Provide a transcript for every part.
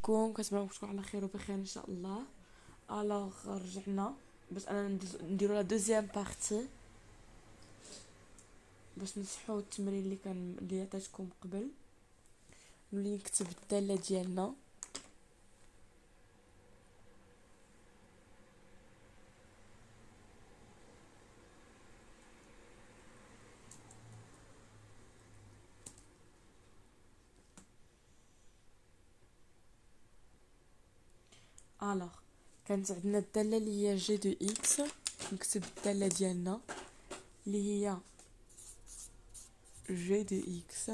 عليكم، كنتمنى تكونوا على خير وبخير ان شاء الله. الوغ رجعنا باش انا نديرو لا دوزيام بارتي باش نصحوا التمرين اللي عطيتكم قبل. نولي نكتب الداله ديالنا. الوغ كانت عندنا الداله اللي هي جي دو اكس. نكتب الداله ديالنا اللي هي جي دو اكس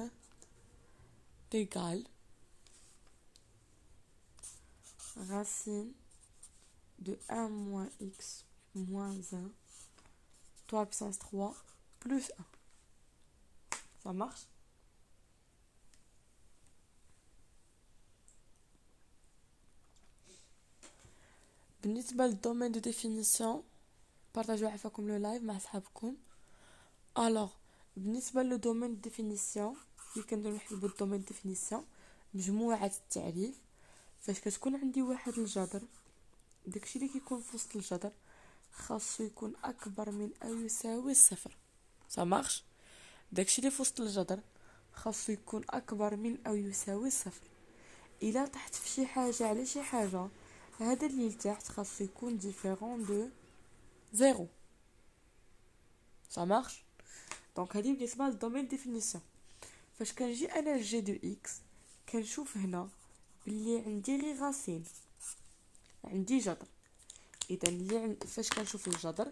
égal racine de 1 moins x moins 1 3 puissance 3 plus 1. Ça marche? بالنسبة للدومين دو ديفينيسيون بارطاجيو عفاكم لو لايف مع صحابكم. الوغ بالنسبة للدومين دو ديفينيسيون اللي كنديرو نحسبو الدومين دو ديفينيسيون مجموعة التعريف. فاش كتكون عندي واحد الجذر، داكشي اللي كيكون في وسط الجذر خاصو يكون اكبر من او يساوي صفر. ça marche؟ داكشي اللي في وسط الجذر خاصو يكون اكبر من او يساوي صفر. الا طحت في شي حاجه على شي حاجه، هذا اللي لتحت خاصو يكون ديفيرون دو زيرو. ça marche؟ دونك هذه بالنسبه للدومين ديفينيسيون. فاش كنجي انا جي دو اكس كنشوف هنا بلي عندي غير راسين، عندي جذر. اذا فاش كنشوف الجذر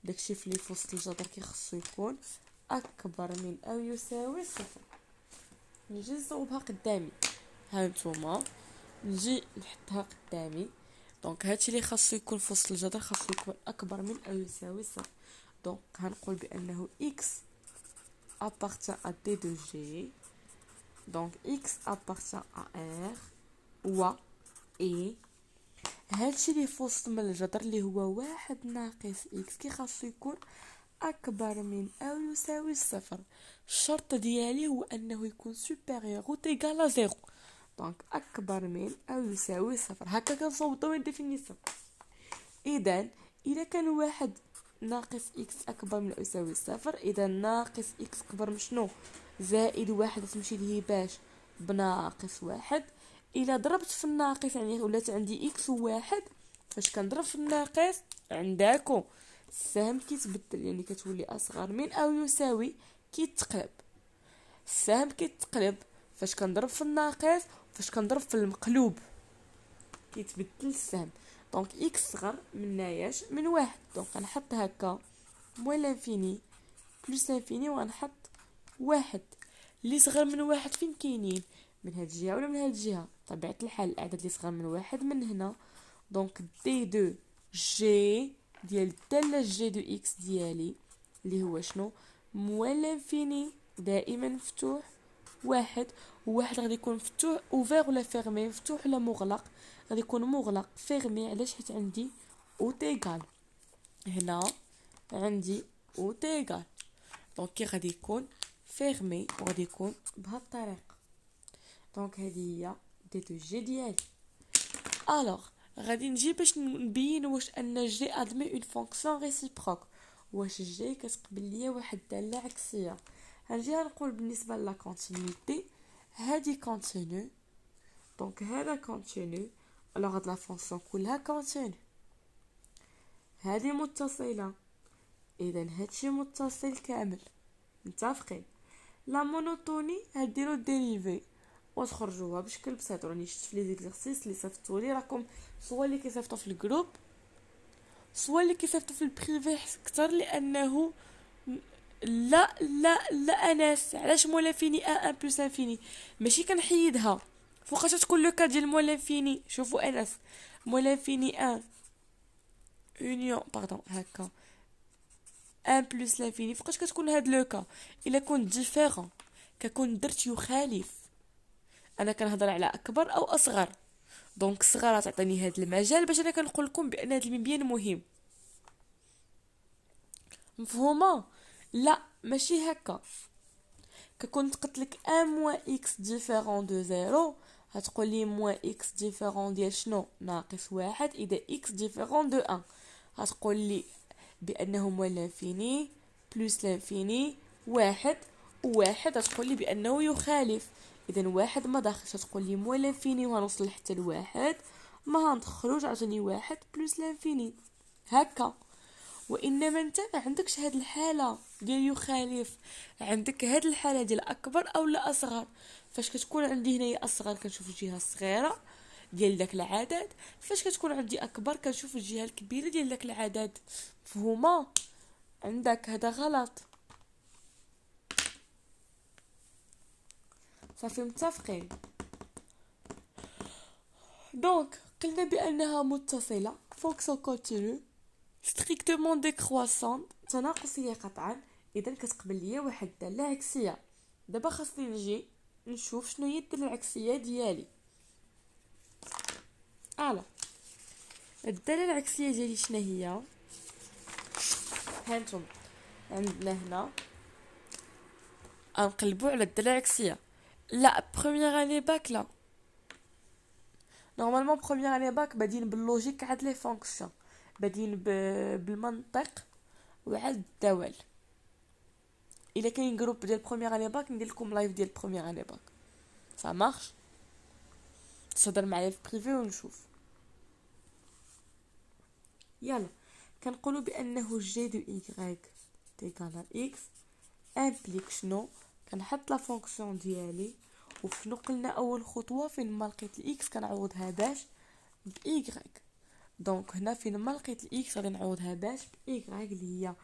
داكشي اللي في وسط الجذر كيخصو يكون اكبر من او يساوي صفر. نجي نصوبها قدامي، ها نتوما نجي نحطها قدامي. دونك هادشي اللي خاصو يكون في وسط الجذر خاصو يكون اكبر من او يساوي صفر. دونك غنقول بانه x appartient à d de g. donc x appartient à r و et هادشي اللي في وسط من الجذر اللي هو واحد ناقص x كي خاصو يكون اكبر من او يساوي صفر. الشرط ديالي هو انه يكون supérieur ou égal à 0. دونك اكبر من او يساوي صفر. هكا كنصوبو من ديفينيسيون. اذا اذا كان واحد ناقص اكس اكبر من او يساوي صفر، اذا ناقص اكس اكبر من شنو؟ زائد واحد تمشي ليه باش بناقص واحد. الا ضربت في الناقص يعني ولات عندي اكس وواحد، فاش كنضرب في الناقص عندكم السهم كيتبدل، يعني كتولي اصغر من او يساوي كيتقلب. السهم كيتقلب فاش كنضرب في الناقص، فاش كنضرب في المقلوب كيتبدل السهم. دونك اكس صغر من ناياش من واحد. دونك غنحط هكا موين لانفيني بلس لانفيني وغنحط واحد. اللي صغر من واحد فين كاينين؟ من هاد الجهه ولا من هاد الجهه؟ طبيعه الحال الاعداد اللي صغر من واحد من هنا. دونك دي دو جي ديال الداله جي دو اكس ديالي اللي هو شنو؟ موين لانفيني دائما مفتوح واحد. وواحد غادي يكون مفتوح اوفير ولا فيرمي، مفتوح ولا مغلق؟ غادي يكون مغلق فيرمي. علاش؟ حيت عندي او تيغال هنا، عندي او تيغال. دونك كي غادي يكون فيرمي وغادي يكون بهاد الطريقه. دونك هذه هي دي دو جي ديالي. الوغ غادي نجي باش نبين واش ان جي ادمي اون فونكسيون ريسيبروك، واش جي كتقبل ليا واحد الداله عكسيه. غنجي نقول بالنسبه لا كونتينيتي هادي كونتينيو، دونك هذا كونتينيو. الوغ هاد لا فونكسيون كلها كونتينيو. هذه متصله، اذا هادشي متصل كامل. متفقين؟ لا مونوتوني هديرو ديريفي وتخرجوها بشكل بسيط. راني شفت في لي زيكزارسيس اللي صيفطوا لي، راكم سوا اللي كيصيفطوا في الجروب سوا اللي كيصيفطوا في البريفي اكثر. لانه لا لا لا انس، علاش مولا فيني ان بلس انفيني؟ ماشي كنحيدها فوقاش تكون لو كا ديال مولا فيني. شوفوا انس، مولا فيني ان اونيون باردون هكا ان بلس لانفيني، فوقاش كتكون هاد لو كا؟ الا كنت ديفيرون ككون درت يخالف. انا كنهضر على اكبر او اصغر. دونك الصغيره تعطيني هاد المجال باش انا كنقول لكم بان هاد المبيان مهم. مفهومه؟ لا ماشي هكا. ككون قلت لك 1 moins x différent de 0 هتقول لي موان اكس ديفيرون ديال شنو ناقص واحد، اذا اكس ديفيرون دو ان هتقول لي بانه موان لانفيني بلس لانفيني واحد، وواحد هتقول لي بانه يخالف، اذا واحد ما داخلش هتقول لي موان لانفيني وهنوصل حتى لواحد ما هندخلوش عشان واحد بلس لانفيني هكا. وانما انت ما عندكش هاد الحاله ديال يخالف، عندك هاد الحاله ديال اكبر او لا اصغر. فاش كتكون عندي هنايا اصغر كنشوف الجهه الصغيره ديال داك العدد، فاش كتكون عندي اكبر كنشوف الجهه الكبيره ديال داك العدد. مفهومه؟ عندك هذا غلط. صافي متفقين؟ دونك قلنا بانها متصله فونكسيون كونتينيو ستريكتومون ديكرواسون تناقصيه قطعا، اذا كتقبل ليا واحد الداله عكسيه. دابا خاصني نجي نشوف شنو هي الداله العكسيه ديالي. الداله العكسيه ديالي شنو هي؟ هانتم عندنا هنا نقلبوا على الداله العكسيه. لا بروميير اني باك لا، نورمالمون بروميير اني باك بادين باللوجيك عاد لي فونكسيون، بادين بالمنطق وعاد الدوال. الا كاين جروب ديال بروميير اني باك ندير لكم لايف ديال بروميير اني باك ça marche. تهضر معايا في بريفي ونشوف. يلا كنقولوا بانه جي دو ايغريك تيكال اكس امبليك شنو؟ كنحط لا فونكسيون ديالي وشنو قلنا اول خطوه فين ما لقيت الاكس كنعوضها باش بايغريك. دونك هنا فين ما لقيت الاكس غادي نعوضها باش بايغريك اللي هي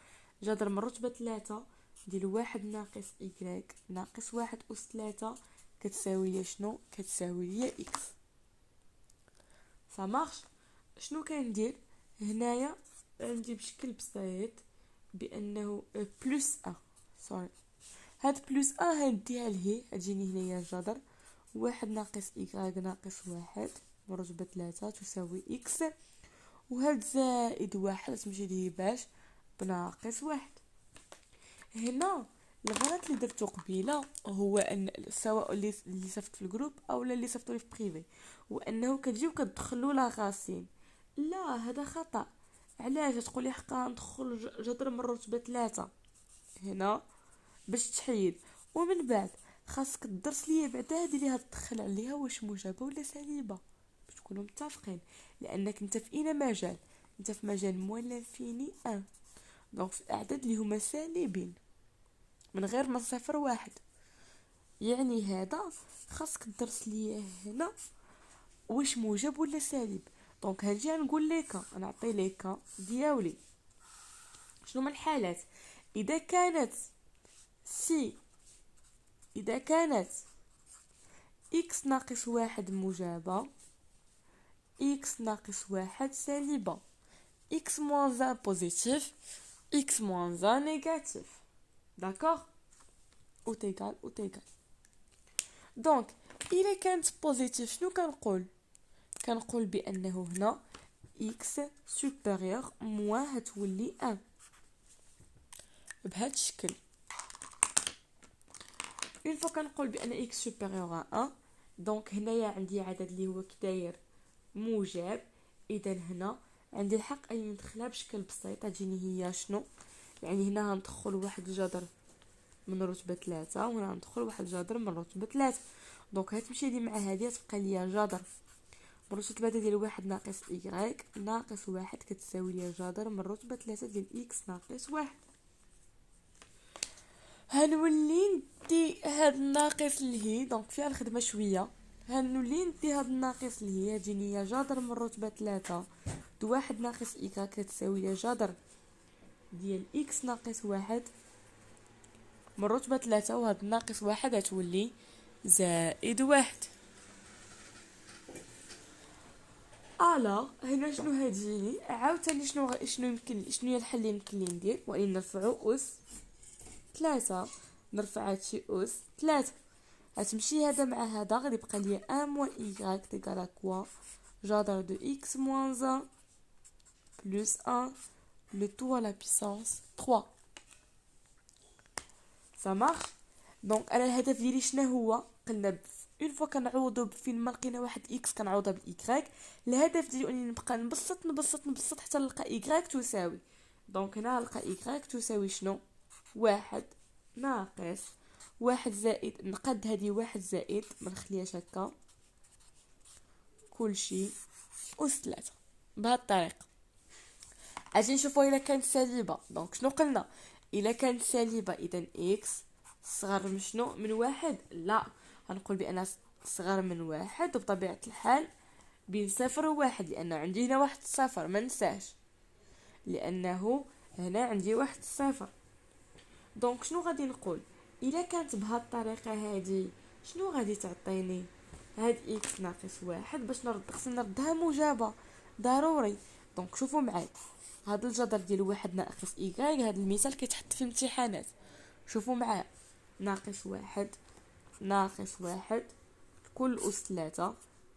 جذر من رتبه 3 ديال واحد ناقص ايغريك ناقص واحد أس 3 كتساوي لي شنو؟ كتساوي لي اكس. مارش. شنو كندير هنايا؟ عندي بشكل بسيط بانه بلس ا سوري هاد بلس ا هنديها لهي تجيني هنايا جذر واحد ناقص ايكغ ناقص واحد مرتبة 3 تساوي اكس، وهاد زائد واحد تمشي لهي باش بناقص واحد. هنا الغلط اللي درتو قبيله هو ان سواء اللي صيفط في الجروب او اللي صيفطوا لي في بريفي هو انه كتجيو كتدخلوا لا غاسين. لا هذا خطا. علاش تقولي حقا ندخل جذر من رتبه 3 هنا باش تحيد، ومن بعد خاصك تدرس ليا بعدا هذه اللي هتدخل عليها واش موجبه ولا سالبه باش تكونوا متفقين، لانك انت في اين مجال؟ انت في مجال موان لانفيني ان، دونك في الاعداد اللي هما سالبين من غير ما صفر واحد. يعني هذا خاصك تدرس ليا هنا واش موجب ولا سالب. دونك هنجي نقول لك نعطي لك دياولي شنو من الحالات. اذا كانت اذا كانت اكس ناقص واحد موجبة، اكس ناقص واحد سالبة، اكس موان ان بوزيتيف، اكس موان ان نيجاتيف. داكوغ؟ او تيغال. دونك الا كانت بوزيتيف شنو كنقول بانه هنا اكس سوبيريور موان هتولي ان بهذا الشكل. اون فوا كنقول بان اكس سوبيريور ا 1 دونك هنايا عندي عدد اللي هو كداير موجب، اذا هنا عندي الحق اني ندخلها بشكل بسيط تجيني هي شنو. يعني هنا غندخل واحد الجذر من رتبه 3 وهنا ندخل واحد الجذر من رتبه 3، دونك هتمشي لي مع هذه تبقى ليا جذر من رتبه 3 ديال واحد ناقص ايغريك ناقص واحد كتساوي ليا جذر من رتبه 3 ديال اكس ناقص واحد. هنولي ندي هاد الناقص لهي دونك فيها الخدمه شويه. هنولي ندي هاد الناقص لهي تجيني هي جذر من رتبه 3 دو واحد ناقص ايكغ كتساوي ليا جذر ديال اكس ناقص واحد من رتبه 3 وهاد الناقص واحد هتولي زائد واحد. هنا شنو هتجيني عاوتاني شنو يمكن شنو هي الحل اللي يمكن لي ندير؟ وان نرفعو اس 3 نرفع هادشي اس 3 هتمشي هذا مع هذا غادي يبقى لي 1 موان y تيغال كوا جذر دو x موان 1 بلس 1 لو تو على بيسانس 3. ça marche. دونك انا الهدف ديالي شنو هو؟ قلنا اون فوا كنعوضو فين ما لقينا واحد اكس كنعوضها بالايكغيك. الهدف ديالي اني نبقى نبسط حتى نلقى ايكغيك تساوي. دونك هنا نلقى ايكغيك تساوي شنو؟ واحد ناقص واحد زائد، نقد هذه واحد زائد ما نخليهاش هكا كلشي أس 3. بهاد الطريقة اجي نشوفو الا كانت سالبة. دونك شنو قلنا؟ الا كانت سالبة اذا اكس صغر من شنو؟ من واحد. لا، غنقول بان صغر من واحد، وبطبيعة الحال بين صفر وواحد، لان عندي هنا واحد صفر ما ننساش، لانه هنا عندي واحد صفر. دونك شنو غادي نقول؟ الا كانت بهاد الطريقة هادي شنو غادي تعطيني؟ هاد اكس ناقص واحد باش خصني نردها موجبة ضروري. دونك شوفوا معايا، هاد الجذر ديال واحد ناقص ايكغيك، هاد المثال كيتحط في الامتحانات. شوفوا معايا، ناقص واحد ناقص واحد كل أس 3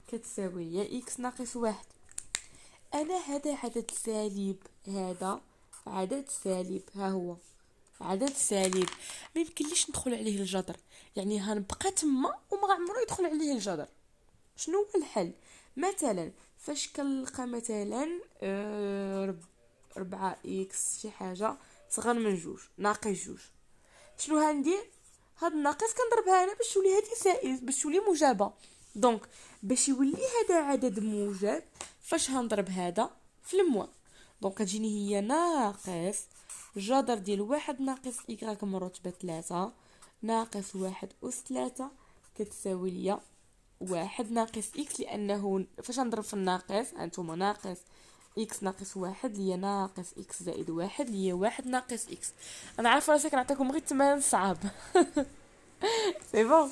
كتساوي هي اكس ناقص واحد. انا هذا عدد سالب، هذا عدد سالب، ها هو عدد سالب، ما يمكنليش ندخل عليه الجذر، يعني هنبقى تما وما عمرو يدخل عليه الجذر. شنو هو الحل؟ مثلا فاش كنلقى مثلا 4 اكس شي حاجه صغر من جوج ناقص جوج، شنو هندير؟ هاد الناقص كنضربها انا باش تولي هادي زائد باش تولي موجبه. دونك باش يولي هذا عدد موجب، فاش هنضرب هذا في الموا؟ دونك كتجيني هي ناقص جذر ديال واحد ناقص إيكغيك مرتبة 3 ناقص واحد أس 3 كتساوي ليا واحد ناقص إكس، لأنه فاش نضرب في الناقص هانتوما ناقص إكس ناقص واحد ليا ناقص إكس زائد واحد ليا واحد ناقص إكس. أنا عارفة راسي كنعطيكم غير التمارين صعاب. سي بون،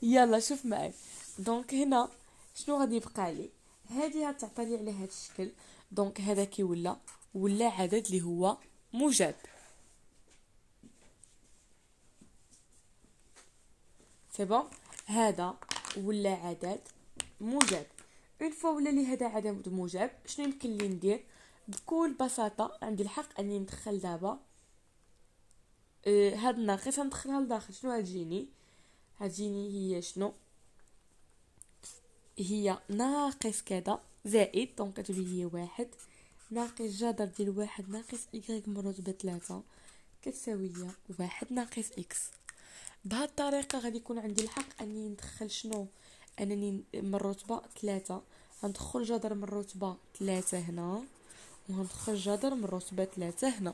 يلا شوف معايا. دونك هنا شنو غادي يبقى لي؟ هذه غتعطيني على هذا الشكل. دونك هذا كي ولا عدد اللي هو موجب. سي بون، هذا ولا عدد موجب. اون فوا ولا لي هذا عدد موجب، شنو يمكن لي ندير؟ بكل بساطه عندي الحق اني ندخل دابا هاد الناقص ندخلها لداخل. شنو هتجيني هي شنو؟ هي ناقص كذا زائد، دونك كتولي هي واحد ناقص جذر ديال واحد ناقص إيكغيك مرتبة 3 كتساوي ليا واحد ناقص إكس. بهاد الطريقة غادي يكون عندي الحق أني ندخل شنو؟ أنني من رتبة 3 هندخل جذر من رتبة 3 هنا، وهندخل جذر من رتبة 3 هنا.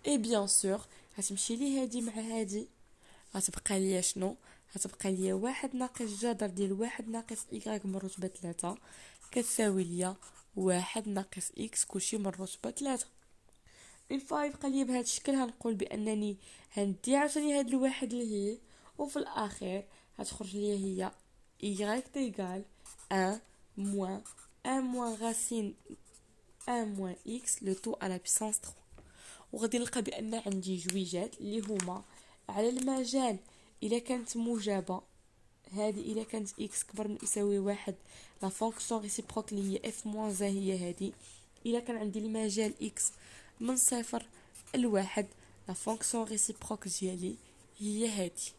اي بيان سور هتمشي لي هادي مع هادي، غتبقى ليا شنو؟ غتبقى ليا واحد ناقص جذر ديال واحد ناقص إيكغيك من رتبة 3 كتساوي ليا واحد ناقص إكس كلشي من رتبة 3. اون فوا يبقى ليا بهذا الشكل، هنقول بانني هندي عاوتاني هاد الواحد اللي هي، وفي الاخير هتخرج ليا هي y تيغال 1 موان 1 موان غاسين 1 موان x لو تو على بيسانس 3. وغادي نلقى بان عندي جويجات اللي هما على المجال الا كانت موجبه، هذه الا كانت x كبر من يساوي واحد لا فونكسيون ريسيبروك اللي هي f موان ز هي هذه. الا كان عندي المجال x من صفر الواحد لا فونكسيون ريسيبروك ديالي هي هادي.